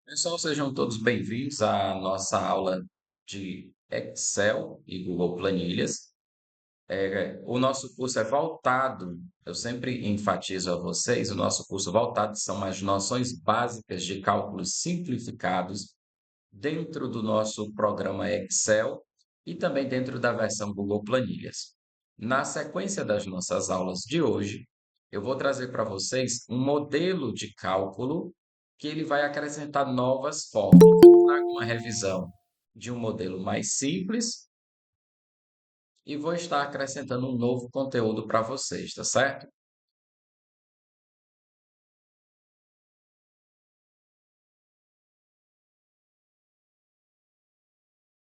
Pessoal, sejam todos bem-vindos à nossa aula de Excel e Google Planilhas. O nosso curso é voltado, eu sempre enfatizo a vocês, o nosso curso voltado são as noções básicas de cálculos simplificados dentro do nosso programa Excel e também dentro da versão Google Planilhas. Na sequência das nossas aulas de hoje, eu vou trazer para vocês um modelo de cálculo que ele vai acrescentar novas fórmulas. Eu trago uma revisão de um modelo mais simples e vou estar acrescentando um novo conteúdo para vocês, tá certo?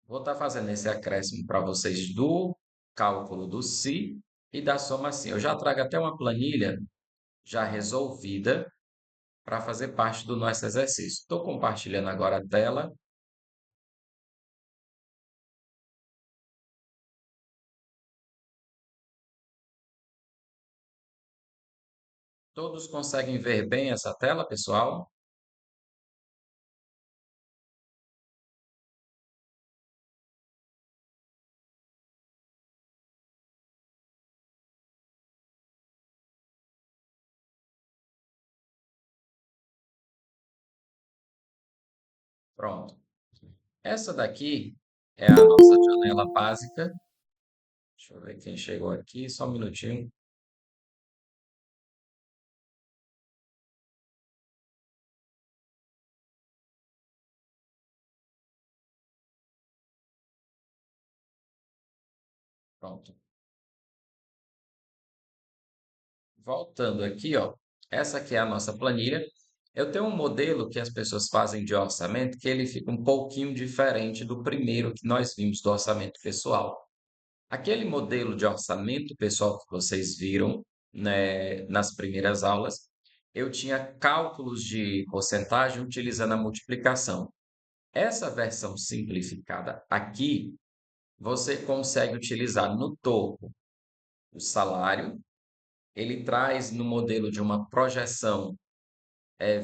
Vou estar fazendo esse acréscimo para vocês do cálculo do si e da soma si. Eu já trago até uma planilha já resolvida para fazer parte do nosso exercício. Estou compartilhando agora a tela. Todos conseguem ver bem essa tela, pessoal? Pronto. Essa daqui é a nossa janela básica. Deixa eu ver quem chegou aqui, só um minutinho. Pronto. Voltando aqui, ó, essa aqui é a nossa planilha. Eu tenho um modelo que as pessoas fazem de orçamento que ele fica um pouquinho diferente do primeiro que nós vimos do orçamento pessoal. Aquele modelo de orçamento pessoal que vocês viram, né, nas primeiras aulas, eu tinha cálculos de porcentagem utilizando a multiplicação. Essa versão simplificada aqui, você consegue utilizar no topo o salário, ele traz no modelo de uma projeção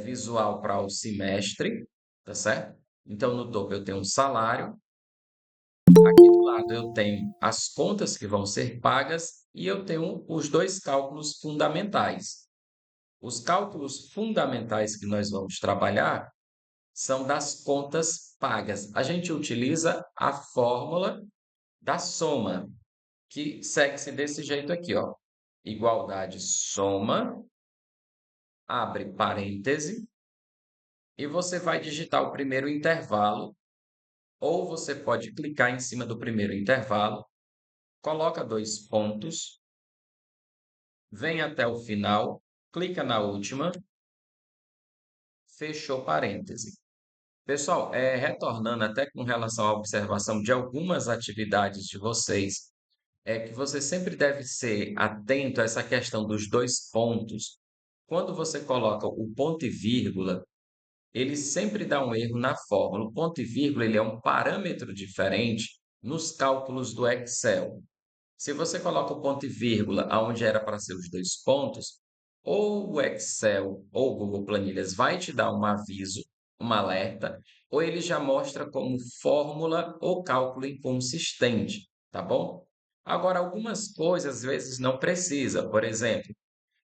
visual para o semestre, tá certo? Então, no topo eu tenho um salário, aqui do lado eu tenho as contas que vão ser pagas e eu tenho os dois cálculos fundamentais. Os cálculos fundamentais que nós vamos trabalhar são das contas pagas. A gente utiliza a fórmula da soma, que segue-se desse jeito aqui, ó. Igualdade soma, abre parêntese, e você vai digitar o primeiro intervalo, ou você pode clicar em cima do primeiro intervalo, coloca dois pontos, vem até o final, clica na última, fechou parêntese. Pessoal, retornando até com relação à observação de algumas atividades de vocês, é que você sempre deve ser atento a essa questão dos dois pontos. Quando você coloca o ponto e vírgula, ele sempre dá um erro na fórmula. O ponto e vírgula ele é um parâmetro diferente nos cálculos do Excel. Se você coloca o ponto e vírgula aonde era para ser os dois pontos, ou o Excel ou o Google Planilhas vai te dar um aviso, um alerta, ou ele já mostra como fórmula ou cálculo inconsistente, tá bom? Agora, algumas coisas às vezes não precisa. Por exemplo,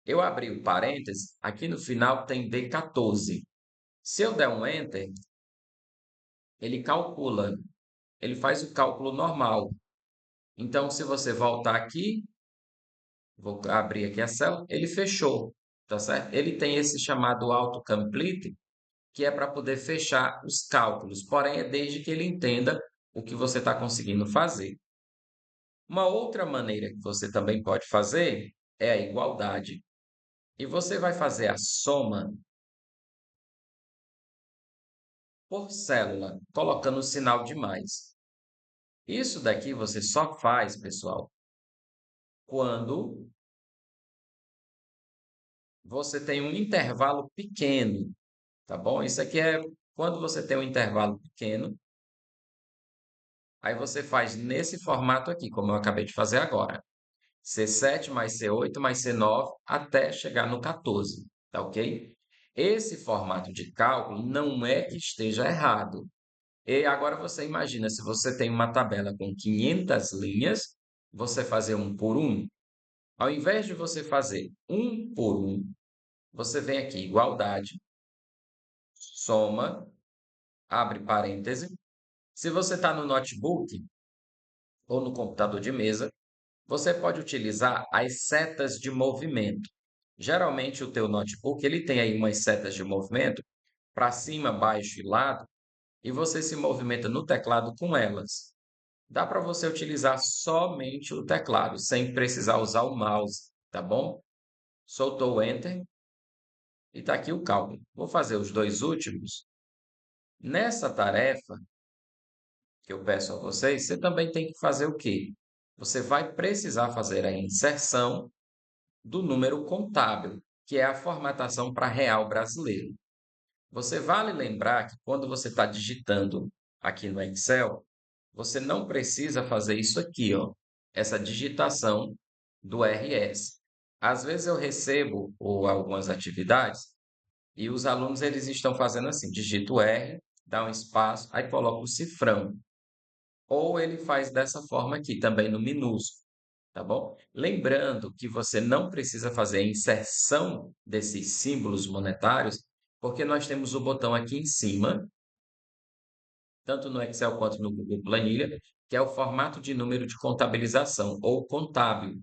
eu abri o parênteses, aqui no final tem D14. Se eu der um Enter, ele calcula, ele faz o cálculo normal. Então, se você voltar aqui, vou abrir aqui a célula, ele fechou, tá certo? Ele tem esse chamado autocomplete, que é para poder fechar os cálculos, porém é desde que ele entenda o que você está conseguindo fazer. Uma outra maneira que você também pode fazer é a igualdade. E você vai fazer a soma por célula, colocando o sinal de mais. Isso daqui você só faz, pessoal, quando você tem um intervalo pequeno, tá bom? Isso aqui é quando você tem um intervalo pequeno, aí você faz nesse formato aqui, como eu acabei de fazer agora. C7 mais C8 mais C9 até chegar no 14, tá ok? Esse formato de cálculo não é que esteja errado. E agora você imagina, se você tem uma tabela com 500 linhas, você fazer um por um. Ao invés de você fazer um por um, você vem aqui, igualdade, soma, abre parêntese. Se você está no notebook ou no computador de mesa, você pode utilizar as setas de movimento. Geralmente o teu notebook ele tem aí umas setas de movimento para cima, baixo e lado, e você se movimenta no teclado com elas. Dá para você utilizar somente o teclado, sem precisar usar o mouse, tá bom? Soltou o Enter e está aqui o cálculo. Vou fazer os dois últimos. Nessa tarefa que eu peço a vocês, você também tem que fazer o quê? Você vai precisar fazer a inserção do número contábil, que é a formatação para real brasileiro. Você vale lembrar que quando você está digitando aqui no Excel, você não precisa fazer isso aqui, ó, essa digitação do RS. Às vezes eu recebo ou algumas atividades e os alunos eles estão fazendo assim, digita o R, dá um espaço, aí coloca o cifrão. Ou ele faz dessa forma aqui, também no minúsculo, tá bom? Lembrando que você não precisa fazer a inserção desses símbolos monetários, porque nós temos o botão aqui em cima, tanto no Excel quanto no Google Planilha, que é o formato de número de contabilização, ou contábil.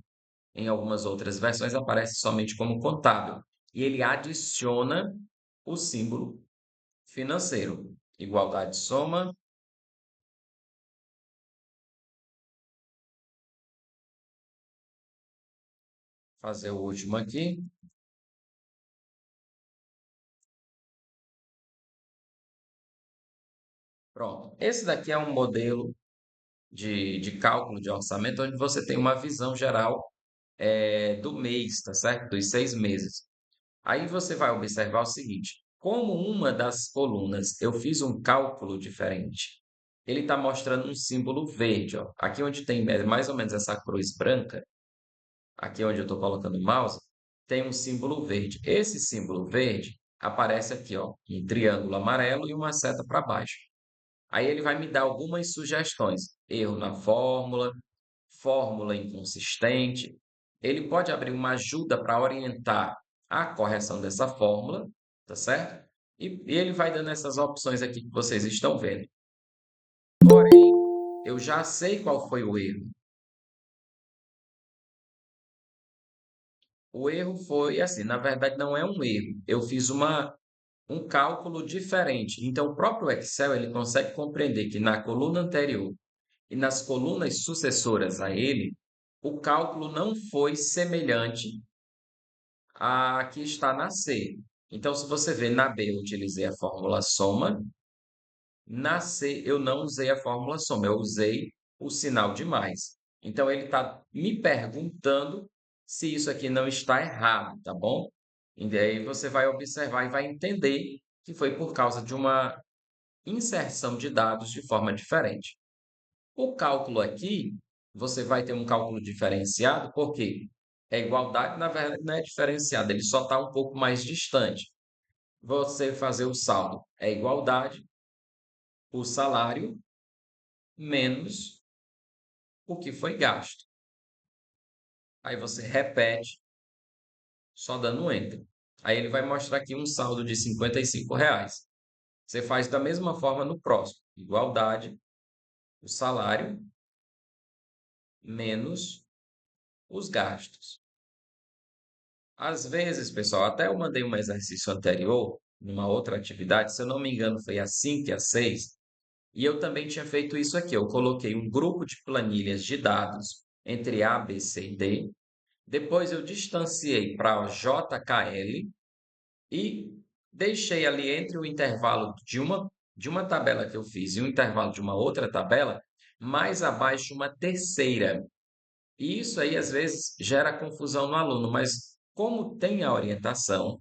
Em algumas outras versões aparece somente como contábil. E ele adiciona o símbolo financeiro. Igualdade soma, fazer o último aqui. Pronto. Esse daqui é um modelo de cálculo de orçamento, onde você tem uma visão geral do mês, tá certo? Dos 6 meses. Aí você vai observar o seguinte: como uma das colunas eu fiz um cálculo diferente, ele está mostrando um símbolo verde, ó. Aqui onde tem mais ou menos essa cruz branca, aqui onde eu estou colocando o mouse, tem um símbolo verde. Esse símbolo verde aparece aqui, ó, um triângulo amarelo e uma seta para baixo. Aí ele vai me dar algumas sugestões. Erro na fórmula, fórmula inconsistente. Ele pode abrir uma ajuda para orientar a correção dessa fórmula, tá certo? E ele vai dando essas opções aqui que vocês estão vendo. Porém, eu já sei qual foi o erro. O erro foi assim, na verdade não é um erro. Eu fiz um cálculo diferente. Então, o próprio Excel ele consegue compreender que na coluna anterior e nas colunas sucessoras a ele, o cálculo não foi semelhante à que está na C. Então, se você vê na B, eu utilizei a fórmula soma, na C eu não usei a fórmula soma, eu usei o sinal de mais. Então, ele está me perguntando se isso aqui não está errado, tá bom? E daí você vai observar e vai entender que foi por causa de uma inserção de dados de forma diferente. O cálculo aqui, você vai ter um cálculo diferenciado, porque a igualdade, na verdade, não é diferenciada, ele só está um pouco mais distante. Você fazer o saldo é igualdade, o salário, menos o que foi gasto. Aí você repete, só dando um Enter. Aí ele vai mostrar aqui um saldo de R$ 55. Você faz da mesma forma no próximo. Igualdade, o salário, menos os gastos. Às vezes, pessoal, até eu mandei um exercício anterior, numa outra atividade, se eu não me engano, foi a 5 e a 6, e eu também tinha feito isso aqui. Eu coloquei um grupo de planilhas de dados entre A, B, C e D. Depois eu distanciei para JKL e deixei ali entre o intervalo de uma tabela que eu fiz e o intervalo de uma outra tabela, mais abaixo uma terceira. E isso aí, às vezes, gera confusão no aluno, mas como tem a orientação,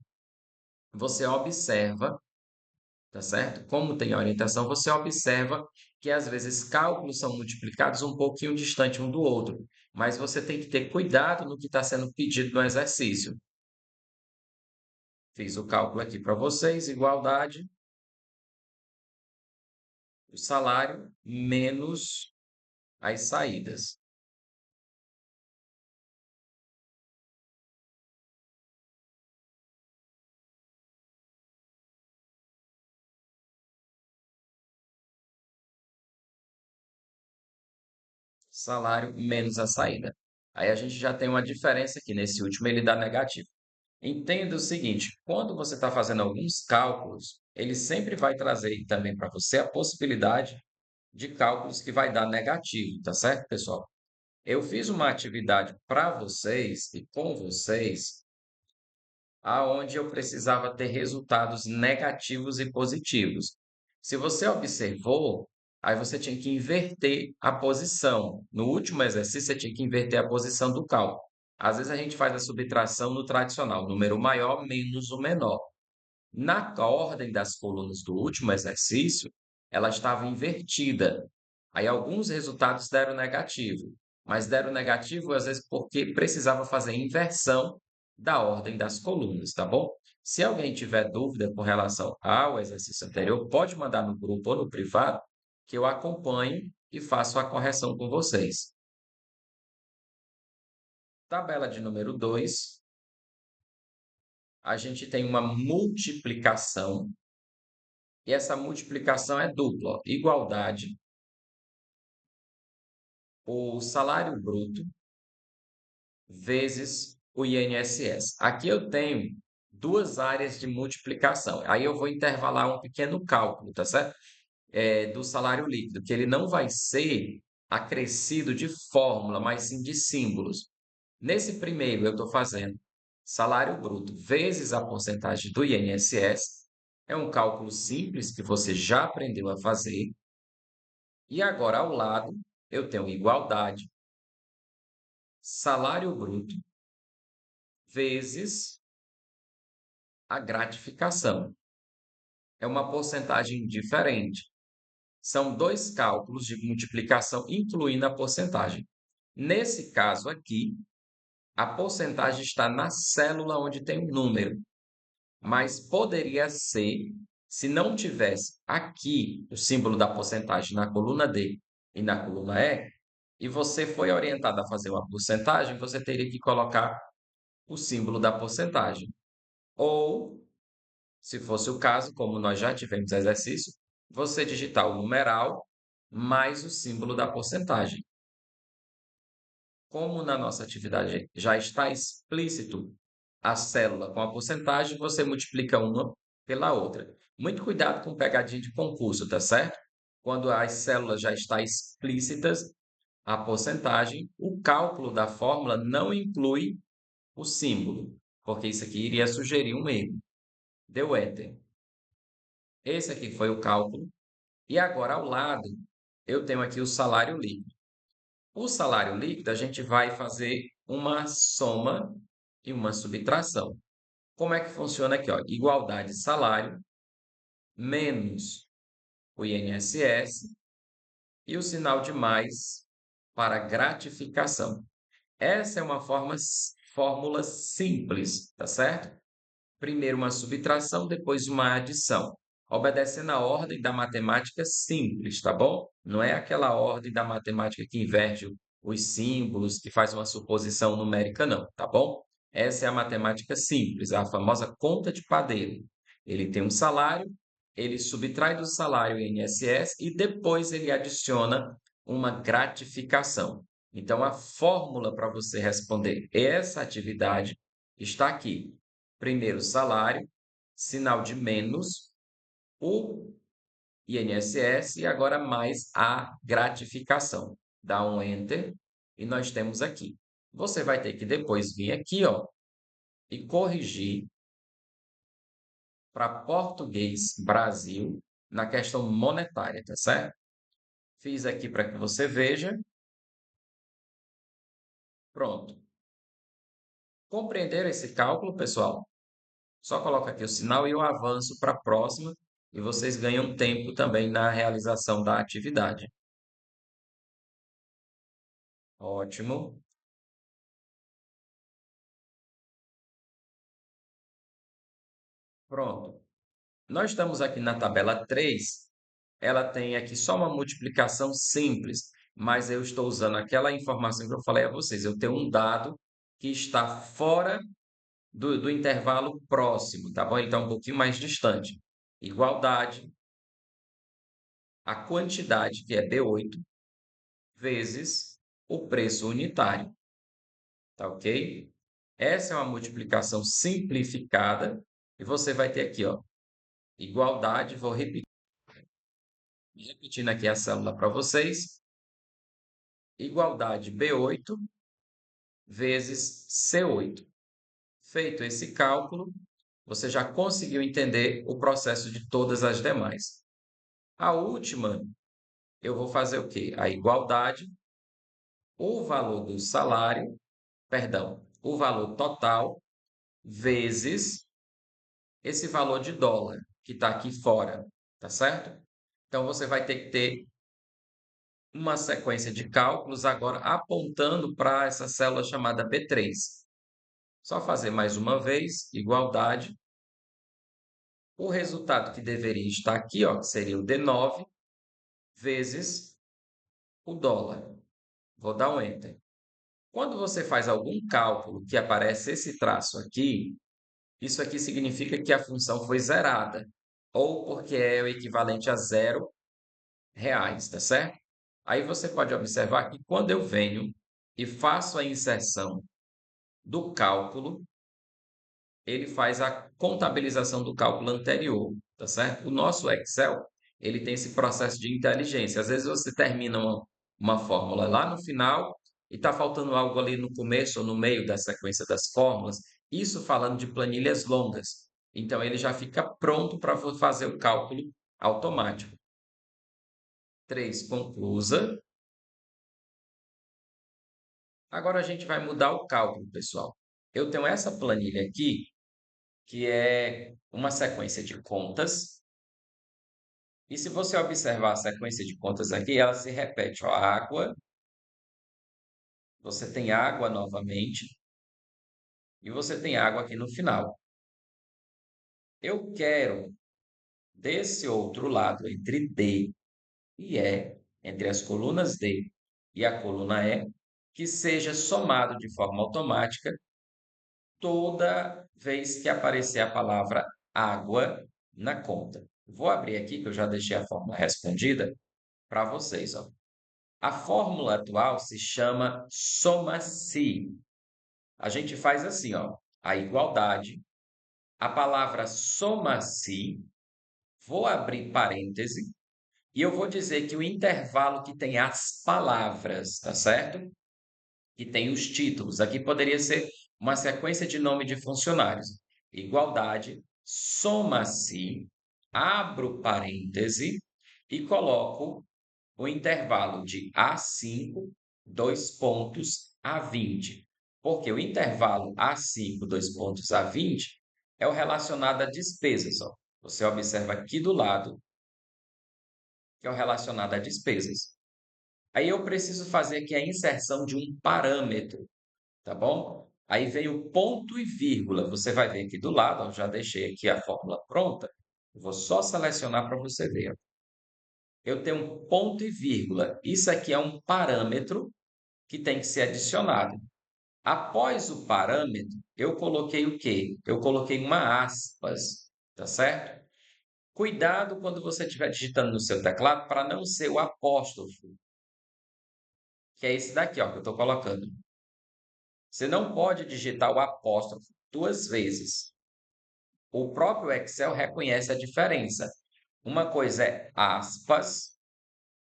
você observa, tá certo? Como tem a orientação, você observa que às vezes cálculos são multiplicados um pouquinho distante um do outro, mas você tem que ter cuidado no que está sendo pedido no exercício. Fiz o cálculo aqui para vocês, igualdade, o salário menos as saídas. Salário menos a saída. Aí a gente já tem uma diferença aqui. Nesse último, ele dá negativo. Entenda o seguinte: quando você está fazendo alguns cálculos, ele sempre vai trazer também para você a possibilidade de cálculos que vai dar negativo, tá certo, pessoal? Eu fiz uma atividade para vocês e com vocês, aonde eu precisava ter resultados negativos e positivos. Se você observou, aí você tinha que inverter a posição. No último exercício, você tinha que inverter a posição do cálculo. Às vezes a gente faz a subtração no tradicional, número maior menos o menor. Na ordem das colunas do último exercício, ela estava invertida. Aí alguns resultados deram negativo, mas deram negativo às vezes porque precisava fazer inversão da ordem das colunas, tá bom? Se alguém tiver dúvida com relação ao exercício anterior, pode mandar no grupo ou no privado, que eu acompanho e faço a correção com vocês. Tabela de número 2, a gente tem uma multiplicação, e essa multiplicação é dupla, ó, igualdade, o salário bruto vezes o INSS. Aqui eu tenho duas áreas de multiplicação. Aí eu vou intervalar um pequeno cálculo, tá certo? Do salário líquido, que ele não vai ser acrescido de fórmula, mas sim de símbolos. Nesse primeiro, eu estou fazendo salário bruto vezes a porcentagem do INSS. É um cálculo simples que você já aprendeu a fazer. E agora, ao lado, eu tenho igualdade, salário bruto vezes a gratificação. É uma porcentagem diferente. São dois cálculos de multiplicação, incluindo a porcentagem. Nesse caso aqui, a porcentagem está na célula onde tem o número, mas poderia ser, se não tivesse aqui o símbolo da porcentagem na coluna D e na coluna E, e você foi orientado a fazer uma porcentagem, você teria que colocar o símbolo da porcentagem. Ou, se fosse o caso, como nós já tivemos exercício, você digitar o numeral mais o símbolo da porcentagem. Como na nossa atividade já está explícito a célula com a porcentagem, você multiplica uma pela outra. Muito cuidado com pegadinha de concurso, tá certo? Quando as células já estão explícitas, a porcentagem, o cálculo da fórmula não inclui o símbolo, porque isso aqui iria sugerir um erro. Deu Enter. Esse aqui foi o cálculo. E agora, ao lado, eu tenho aqui o salário líquido. O salário líquido, a gente vai fazer uma soma e uma subtração. Como é que funciona aqui? Ó? Igualdade salário menos o INSS e o sinal de mais para gratificação. Essa é uma fórmula simples, tá certo? Primeiro uma subtração, depois uma adição, obedecendo a ordem da matemática simples, tá bom? Não é aquela ordem da matemática que inverte os símbolos, que faz uma suposição numérica, não, tá bom? Essa é a matemática simples, a famosa conta de padeiro. Ele tem um salário, ele subtrai do salário o INSS e depois ele adiciona uma gratificação. Então, a fórmula para você responder essa atividade está aqui. Primeiro salário, sinal de menos, o INSS e agora mais a gratificação. Dá um Enter e nós temos aqui. Você vai ter que depois vir aqui, ó, e corrigir para português Brasil na questão monetária, tá certo? Fiz aqui para que você veja. Pronto. Compreenderam esse cálculo, pessoal? Só coloca aqui o sinal e eu avanço para a próxima e vocês ganham tempo também na realização da atividade. Ótimo. Pronto. Nós estamos aqui na tabela 3. Ela tem aqui só uma multiplicação simples, mas eu estou usando aquela informação que eu falei a vocês. Eu tenho um dado que está fora do intervalo próximo, tá bom? Ele está um pouquinho mais distante. Igualdade, a quantidade, que é B8, vezes o preço unitário, tá ok? Essa é uma multiplicação simplificada e você vai ter aqui, ó, igualdade, vou repetindo aqui a célula para vocês, igualdade B8 vezes C8. Feito esse cálculo, você já conseguiu entender o processo de todas as demais. A última, eu vou fazer o quê? A igualdade, o valor do salário, perdão, o valor total vezes esse valor de dólar que está aqui fora, tá certo? Então, você vai ter que ter uma sequência de cálculos agora apontando para essa célula chamada B3. Só fazer mais uma vez, igualdade. O resultado que deveria estar aqui, ó, que seria o D9, vezes o dólar. Vou dar um Enter. Quando você faz algum cálculo que aparece esse traço aqui, isso aqui significa que a função foi zerada, ou porque é o equivalente a R$ 0, tá certo? Aí você pode observar que quando eu venho e faço a inserção do cálculo, ele faz a contabilização do cálculo anterior, tá certo? O nosso Excel, ele tem esse processo de inteligência. Às vezes você termina uma fórmula lá no final e está faltando algo ali no começo ou no meio da sequência das fórmulas. Isso falando de planilhas longas. Então, ele já fica pronto para fazer o cálculo automático. 3 conclusa. Agora a gente vai mudar o cálculo, pessoal. Eu tenho essa planilha aqui, que é uma sequência de contas. E se você observar a sequência de contas aqui, ela se repete. Ó, água, você tem água novamente, e você tem água aqui no final. Eu quero, desse outro lado, entre D e E, entre as colunas D e a coluna E, que seja somado de forma automática toda vez que aparecer a palavra água na conta. Vou abrir aqui, que eu já deixei a fórmula respondida para vocês. Ó. A fórmula atual se chama soma-se. A gente faz assim, ó, a igualdade, a palavra soma-se, vou abrir parêntese, e eu vou dizer que o intervalo que tem as palavras, tá certo? Que tem os títulos. Aqui poderia ser uma sequência de nome de funcionários. Igualdade, soma-se, abro parêntese e coloco o intervalo de A5, dois pontos, a 20. Porque o intervalo A5, dois pontos, a 20 é o relacionado a despesas. Ó. Você observa aqui do lado, que é o relacionado a despesas. Aí eu preciso fazer aqui a inserção de um parâmetro, tá bom? Aí vem o ponto e vírgula. Você vai ver aqui do lado, ó, já deixei aqui a fórmula pronta. Eu vou só selecionar para você ver. Ó. Eu tenho um ponto e vírgula. Isso aqui é um parâmetro que tem que ser adicionado. Após o parâmetro, eu coloquei o quê? Eu coloquei uma aspas, tá certo? Cuidado quando você estiver digitando no seu teclado para não ser o apóstrofo, que é esse daqui, ó, que eu estou colocando. Você não pode digitar o apóstrofo duas vezes. O próprio Excel reconhece a diferença. Uma coisa é aspas,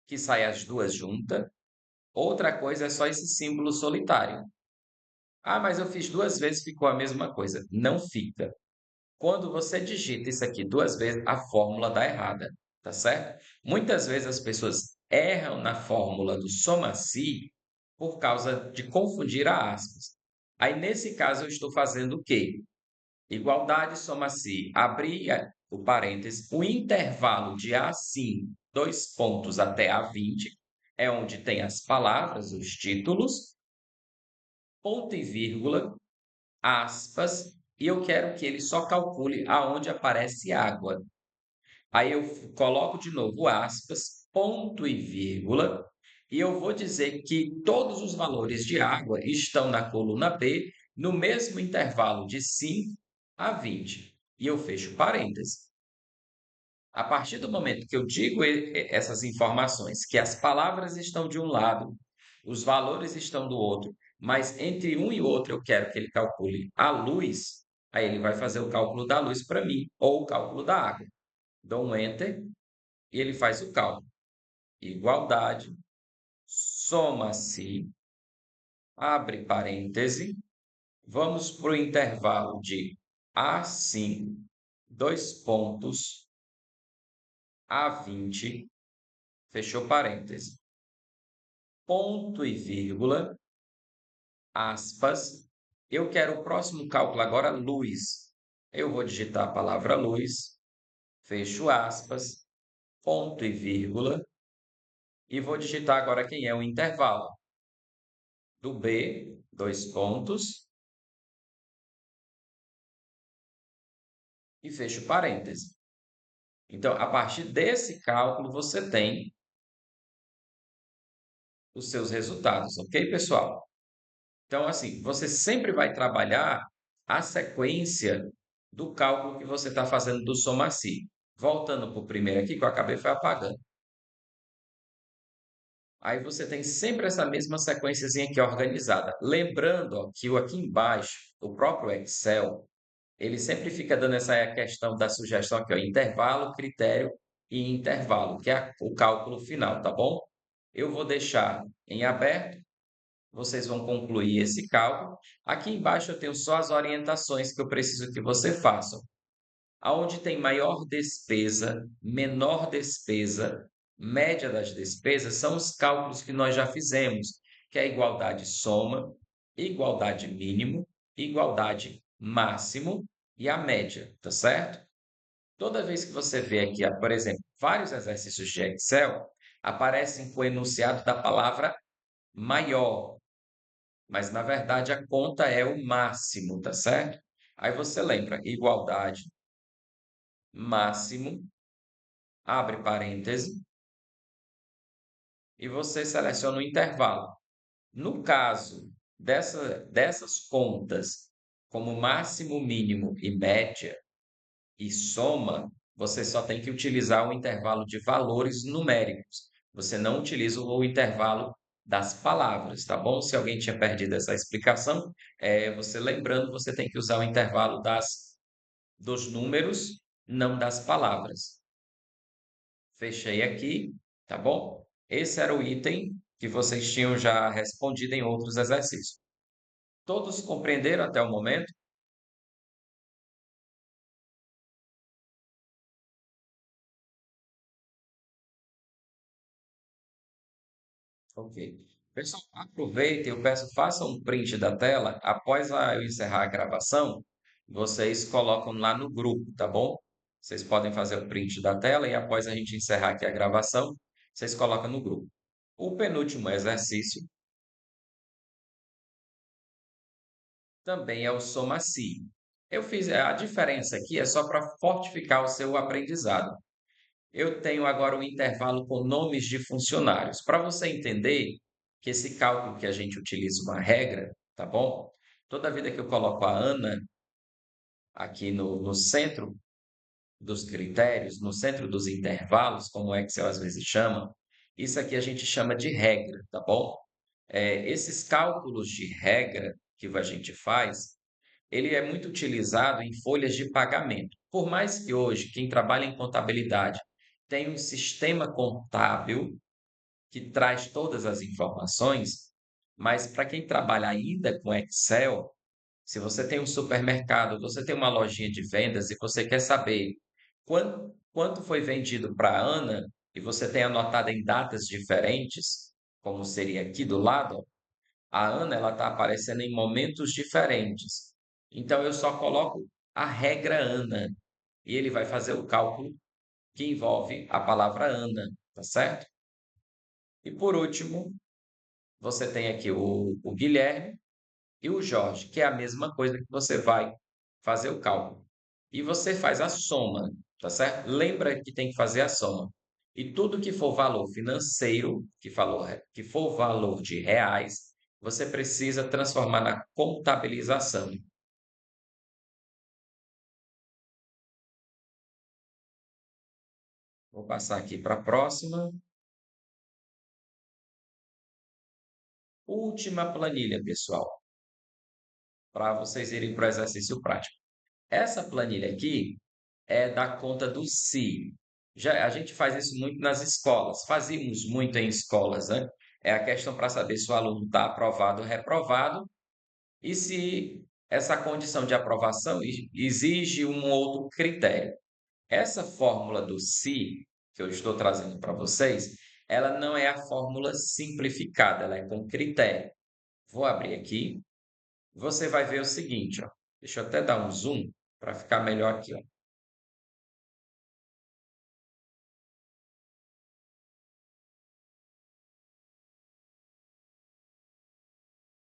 que sai as duas juntas. Outra coisa é só esse símbolo solitário. Ah, mas eu fiz duas vezes, ficou a mesma coisa. Não fica. Quando você digita isso aqui duas vezes, a fórmula dá errada, tá certo? Muitas vezes as pessoas erram na fórmula do soma-se por causa de confundir a aspas. Aí, nesse caso, eu estou fazendo o quê? Igualdade soma-se, abrir o parênteses, o intervalo de A5, dois pontos até A20, é onde tem as palavras, os títulos, ponto e vírgula, aspas, e eu quero que ele só calcule aonde aparece água. Aí eu coloco de novo aspas, ponto e vírgula, e eu vou dizer que todos os valores de água estão na coluna B no mesmo intervalo de 5 a 20. E eu fecho parênteses. A partir do momento que eu digo essas informações, que as palavras estão de um lado, os valores estão do outro, mas entre um e outro eu quero que ele calcule a luz, aí ele vai fazer o cálculo da luz para mim, ou o cálculo da água. Dou um Enter e ele faz o cálculo. Igualdade, soma-se, abre parêntese, vamos para o intervalo de A5, dois pontos, A20, fechou parêntese, ponto e vírgula, aspas, eu quero o próximo cálculo agora, luz. Eu vou digitar a palavra luz, fecho aspas, ponto e vírgula, e vou digitar agora quem é o intervalo do B, dois pontos, e fecho parêntese. Então, a partir desse cálculo, você tem os seus resultados, ok, pessoal? Então, assim, você sempre vai trabalhar a sequência do cálculo que você está fazendo do Somaci. Voltando para o primeiro aqui, que eu acabei foi apagando. Aí você tem sempre essa mesma sequenciazinha aqui organizada. Lembrando, ó, que aqui embaixo, o próprio Excel, ele sempre fica dando essa questão da sugestão aqui, ó, intervalo, critério e intervalo, que é o cálculo final, tá bom? Eu vou deixar em aberto, vocês vão concluir esse cálculo. Aqui embaixo eu tenho só as orientações que eu preciso que você façam. Aonde tem maior despesa, menor despesa, média das despesas, são os cálculos que nós já fizemos, que é a igualdade soma, igualdade mínimo, igualdade máximo e a média, tá certo? Toda vez que você vê aqui, por exemplo, vários exercícios de Excel, aparecem com o enunciado da palavra maior, mas na verdade a conta é o máximo, tá certo? Aí você lembra, igualdade, máximo, abre parêntese, e você seleciona o intervalo. No caso dessas contas, como máximo, mínimo e média e soma, você só tem que utilizar o intervalo de valores numéricos. Você não utiliza o intervalo das palavras, tá bom? Se alguém tinha perdido essa explicação, você lembrando, você tem que usar o intervalo dos números, não das palavras. Fechei aqui, tá bom? Esse era o item que vocês tinham já respondido em outros exercícios. Todos compreenderam até o momento? Ok. Pessoal, aproveitem, eu peço, façam um print da tela. Após eu encerrar a gravação, vocês colocam lá no grupo, tá bom? Vocês podem fazer o print da tela e após a gente encerrar aqui a gravação, vocês colocam no grupo. O penúltimo exercício também é o Somaci. Eu fiz a diferença aqui é só para fortificar o seu aprendizado. Eu tenho agora um intervalo com nomes de funcionários. Para você entender que esse cálculo que a gente utiliza uma regra, tá bom? Toda vida que eu coloco a Ana aqui no centro dos critérios, no centro dos intervalos, como o Excel às vezes chama, isso aqui a gente chama de regra, tá bom? Esses cálculos de regra que a gente faz, ele é muito utilizado em folhas de pagamento. Por mais que hoje quem trabalha em contabilidade tenha um sistema contábil que traz todas as informações, mas para quem trabalha ainda com Excel, se você tem um supermercado, você tem uma lojinha de vendas e você quer saber quanto foi vendido para a Ana e você tem anotado em datas diferentes, como seria aqui do lado, a Ana ela está aparecendo em momentos diferentes. Então eu só coloco a regra Ana e ele vai fazer o cálculo que envolve a palavra Ana, tá certo? E por último, você tem aqui o Guilherme e o Jorge, que é a mesma coisa que você vai fazer o cálculo. E você faz a soma, tá certo? Lembra que tem que fazer a soma. E tudo que for valor financeiro, que for valor de reais, você precisa transformar na contabilização. Vou passar aqui para a próxima. Última planilha, pessoal, para vocês irem para o exercício prático. Essa planilha aqui é da conta do si. Já, a gente faz isso muito nas escolas, fazíamos muito em escolas, né? É a questão para saber se o aluno está aprovado ou reprovado e se essa condição de aprovação exige um outro critério. Essa fórmula do si, que eu estou trazendo para vocês, ela não é a fórmula simplificada, ela é com critério. Vou abrir aqui. Você vai ver o seguinte, ó. Deixa eu até dar um zoom para ficar melhor aqui, ó.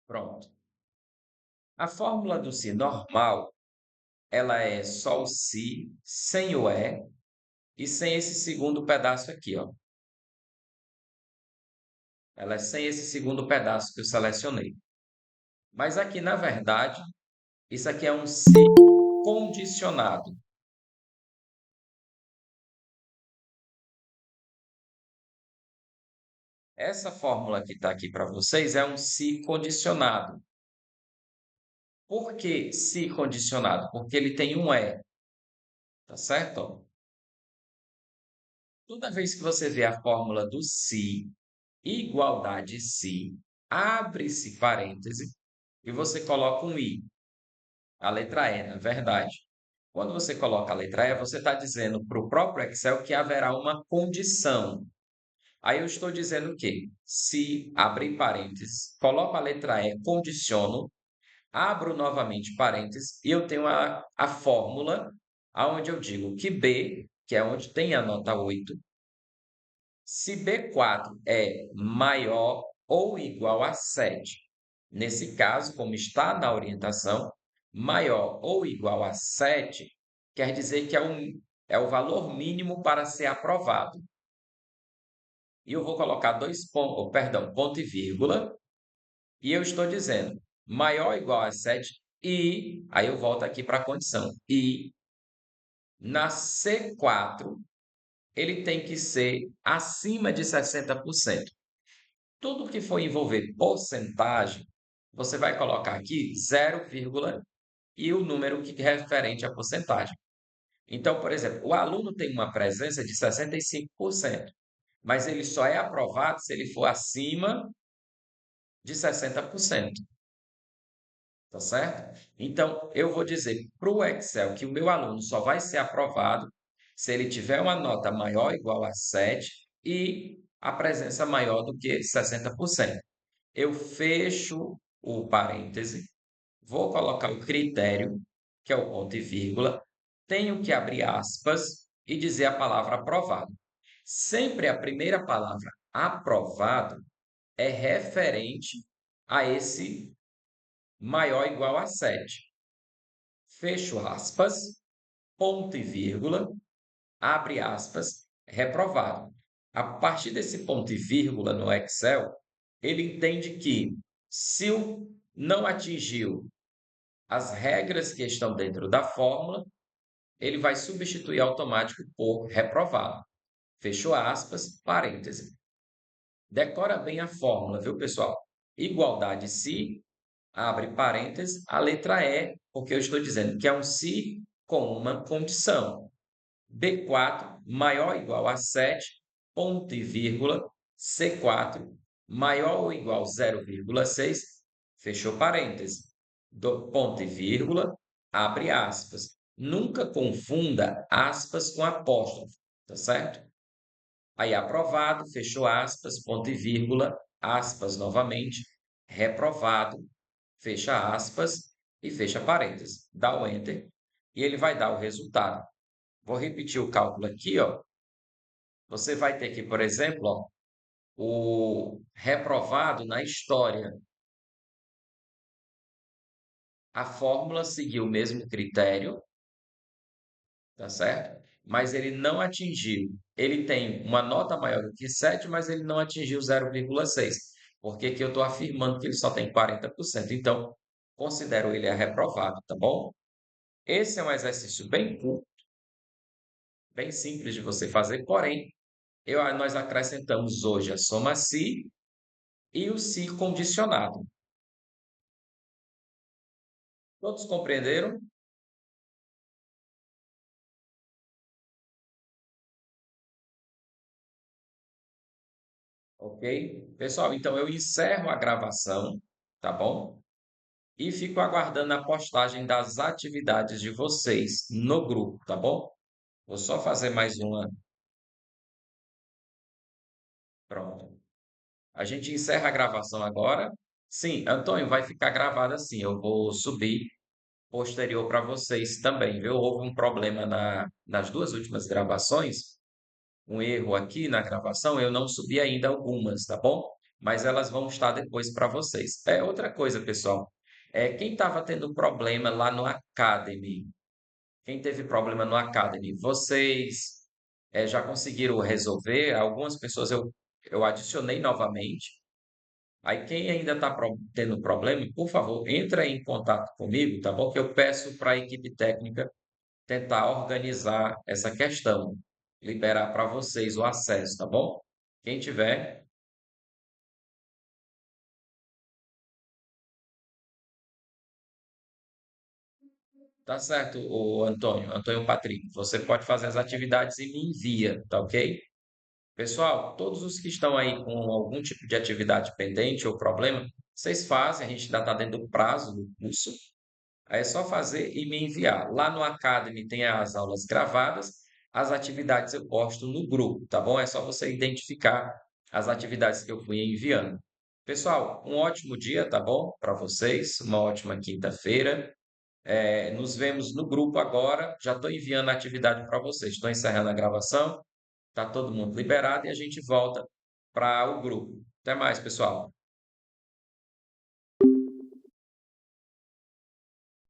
Pronto. A fórmula do si normal, ela é só o si, sem o e sem esse segundo pedaço aqui, ó. Ela é sem esse segundo pedaço que eu selecionei. Mas aqui, na verdade, isso aqui é um si condicionado. Essa fórmula que está aqui para vocês é um si condicionado. Por que si condicionado? Porque ele tem um tá certo? Toda vez que você vê a fórmula do si, igualdade si, abre-se parêntese e você coloca um i, a letra E, na verdade. Quando você coloca a letra E, você está dizendo para o próprio Excel que haverá uma condição. Aí eu estou dizendo que se abre parênteses, coloco a letra E, condiciono, abro novamente parênteses e eu tenho a fórmula aonde eu digo que B, que é onde tem a nota 8, se B4 é maior ou igual a 7, nesse caso, como está na orientação, maior ou igual a 7 quer dizer que é o valor mínimo para ser aprovado. E eu vou colocar dois pontos, perdão, ponto e vírgula, e eu estou dizendo maior ou igual a 7 e, aí eu volto aqui para a condição, e na C4 ele tem que ser acima de 60%. Tudo que for envolver porcentagem, você vai colocar aqui 0, e o número que é referente à porcentagem. Então, por exemplo, o aluno tem uma presença de 65%, mas ele só é aprovado se ele for acima de 60%, tá certo? Então, eu vou dizer para o Excel que o meu aluno só vai ser aprovado se ele tiver uma nota maior ou igual a 7 e a presença maior do que 60%. Eu fecho o parêntese, vou colocar o critério, que é o ponto e vírgula, tenho que abrir aspas e dizer a palavra aprovado. Sempre a primeira palavra aprovado é referente a esse maior ou igual a 7. Fecho aspas, ponto e vírgula, abre aspas, reprovado. A partir desse ponto e vírgula no Excel, ele entende que se não atingiu as regras que estão dentro da fórmula, ele vai substituir automático por reprovado. Fechou aspas, parêntese. Decora bem a fórmula, viu, pessoal? Igualdade se, abre parênteses, a letra E, porque eu estou dizendo que é um se com uma condição. B4 maior ou igual a 7, ponto e vírgula, C4 maior ou igual a 0,6, fechou parênteses, do ponto e vírgula, abre aspas. Nunca confunda aspas com apóstrofo, tá certo? Aí aprovado, fechou aspas, ponto e vírgula, aspas novamente, reprovado, fecha aspas e fecha parênteses. Dá o enter e ele vai dar o resultado. Vou repetir o cálculo aqui, ó. Você vai ter que, por exemplo, ó, o reprovado na história. A fórmula seguiu o mesmo critério, tá certo? Mas ele não atingiu. Ele tem uma nota maior do que 7, mas ele não atingiu 0,6. Porque que eu estou afirmando que ele só tem 40%. Então, considero ele reprovado, tá bom? Esse é um exercício bem curto, bem simples de você fazer, porém, nós acrescentamos hoje a soma se e o se condicionado. Todos compreenderam? Ok? Pessoal, então eu encerro a gravação, tá bom? E fico aguardando a postagem das atividades de vocês no grupo, tá bom? Vou só fazer mais uma. Pronto. A gente encerra a gravação agora. Sim, Antônio, vai ficar gravado assim. Eu vou subir posterior para vocês também, viu? Houve um problema nas duas últimas gravações, um erro aqui na gravação, eu não subi ainda algumas, tá bom? Mas elas vão estar depois para vocês. É outra coisa, pessoal. Quem estava tendo problema lá no Academy, quem teve problema no Academy, vocês já conseguiram resolver? Algumas pessoas eu adicionei novamente. Aí quem ainda está tendo problema, por favor, entra em contato comigo, tá bom? Que eu peço para a equipe técnica tentar organizar essa questão, liberar para vocês o acesso, tá bom? Quem tiver, tá certo, o Antônio Patrick, você pode fazer as atividades e me envia, tá ok? Pessoal, todos os que estão aí com algum tipo de atividade pendente ou problema, vocês fazem, a gente ainda está dentro do prazo do curso. Aí é só fazer e me enviar. Lá no Academy tem as aulas gravadas, as atividades eu posto no grupo, tá bom? É só você identificar as atividades que eu fui enviando. Pessoal, um ótimo dia, tá bom? Para vocês, uma ótima quinta-feira. Nos vemos no grupo agora. Já estou enviando a atividade para vocês. Estou encerrando a gravação, tá todo mundo liberado e a gente volta para o grupo. Até mais, pessoal.